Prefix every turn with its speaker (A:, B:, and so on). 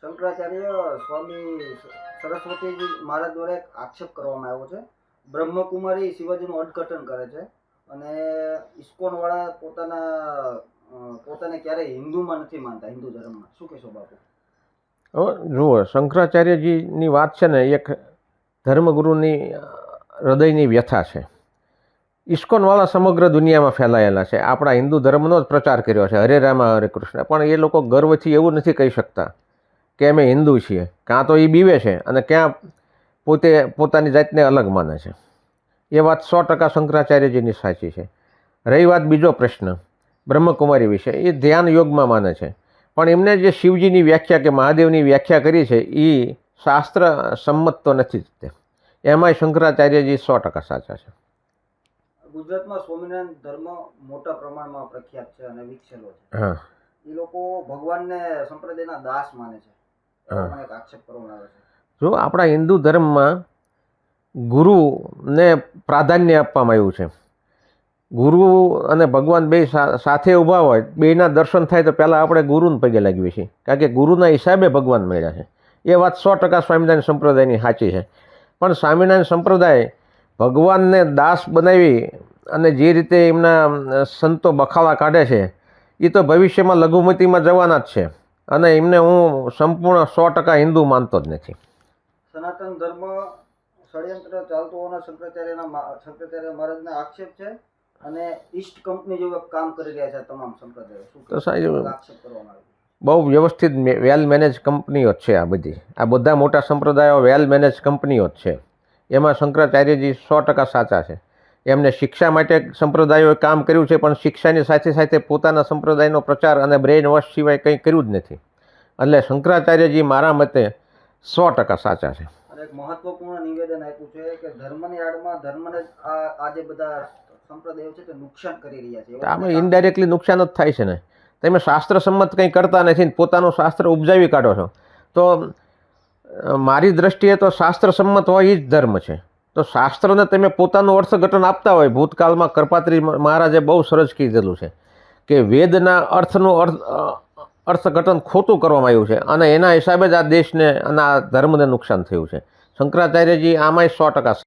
A: શંકરાચાર્ય સ્વામી સરસ્વતીજી મહારાજ દ્વારા એક આક્ષેપ કરવામાં આવ્યો છે. બ્રહ્મકુમારી શિવાજીનું અર્થઘટન કરે છે અને ઇસ્કોન વાળા પોતાને ક્યારેય હિન્દુમાં નથી માનતા, હિન્દુ ધર્મમાં. શું કહેશો બાપુ?
B: જુઓ, શંકરાચાર્યજીની વાત છે ને, એક ધર્મગુરુની હૃદયની વ્યથા છે. ઇસ્કોનવાળા સમગ્ર દુનિયામાં ફેલાયેલા છે, આપણા હિન્દુ ધર્મનો જ પ્રચાર કર્યો છે, હરે રામ હરે કૃષ્ણ. પણ એ લોકો ગર્વથી એવું નથી કહી શકતા કે અમે હિન્દુ છીએ. કાં તો એ બીવે છે અને ક્યાં પોતાની જાતને અલગ માને છે. એ વાત 100% શંકરાચાર્યજીની સાચી છે. રહી વાત બીજો પ્રશ્ન બ્રહ્મકુમારી વિશે, એ ધ્યાન યોગમાં માને છે. પણ એમને જે શિવજીની વ્યાખ્યા કે મહાદેવની વ્યાખ્યા કરી છે એ શાસ્ત્ર સંમત તો નથી જ તે. એમાંય શંકરાચાર્યજી 100% સાચા છે.
A: ગુજરાતમાં સ્વામિનારાયણ ધર્મ મોટા પ્રમાણમાં પ્રખ્યાત છે અને વિકસેલો છે.
B: હા,
A: એ લોકો ભગવાનને સંપ્રદાયના દાસ માને છે.
B: હા.
A: એક આક્ષેપ કરવામાં આવે છે.
B: જો આપણા હિન્દુ ધર્મમાં ગુરુને પ્રાધાન્ય આપવામાં આવ્યું છે. ગુરુ અને ભગવાન બે સાથે ઊભા હોય, બેના દર્શન થાય તો પહેલાં આપણે ગુરુને પગે લાગીએ છીએ, કારણ કે ગુરુના હિસાબે ભગવાન મળ્યા છે. એ વાત 100% સ્વામિનારાયણ સંપ્રદાયની સાચી છે. પણ સ્વામિનારાયણ સંપ્રદાય ભગવાનને દાસ બનાવી અને જે રીતે એમના સંતો બખાડા કાઢે છે, એ તો ભવિષ્યમાં લઘુમતીમાં જવાના જ છે. અને એમને હું સંપૂર્ણ 100% હિન્દુ માનતો જ નથી.
A: સનાતન ધર્મ ષડયંત્ર ચાલતું હોવાના શંકરાચાર્ય મહારાજના આક્ષેપ છે અને ઈસ્ટ કંપની જેવું કામ કરી રહ્યા છે તમામ સંપ્રદાયો.
B: તો સાહેબ,
A: આક્ષેપ કરવામાં આવે
B: બહુ વ્યવસ્થિત વેલ મેનેજ કંપનીઓ જ છે આ બધી. આ બધા મોટા સંપ્રદાયો વેલ મેનેજ કંપનીઓ જ છે. એમાં શંકરાચાર્યજી 100% સાચા છે. એમને શિક્ષા માટે સંપ્રદાયોએ કામ કર્યું છે, પણ શિક્ષાની સાથે સાથે પોતાના સંપ્રદાયનો પ્રચાર અને બ્રેઇન વોશ સિવાય કંઈ કર્યું જ નથી. એટલે શંકરાચાર્યજી મારા મતે 100% સાચા છે.
A: અને એક મહત્વપૂર્ણ નિવેદન આપ્યું છે કે ધર્મની આડમાં ધર્મને આ જે બધા સંપ્રદાયો છે તે નુકસાન કરી રહ્યા છે.
B: આમાં ઇનડાયરેક્ટલી નુકસાન જ થાય છે ને. તમે શાસ્ત્ર સંમત કંઈ કરતા નથી ને પોતાનું શાસ્ત્ર ઉપજાવી કાઢો છો. તો મારી દ્રષ્ટિએ તો શાસ્ત્ર સંમત હોય એ જ ધર્મ છે. તો શાસ્ત્રને તમે પોતાનું અર્થઘટન આપતા હોય, ભૂતકાળમાં કરપાત્રી મહારાજે બહુ સરસ કીધેલું છે કે વેદના અર્થનું અર્થઘટન ખોટું કરવામાં આવ્યું છે અને એના હિસાબે જ આ દેશને અને આ ધર્મને નુકસાન થયું છે. શંકરાચાર્યજી આમાંય 100%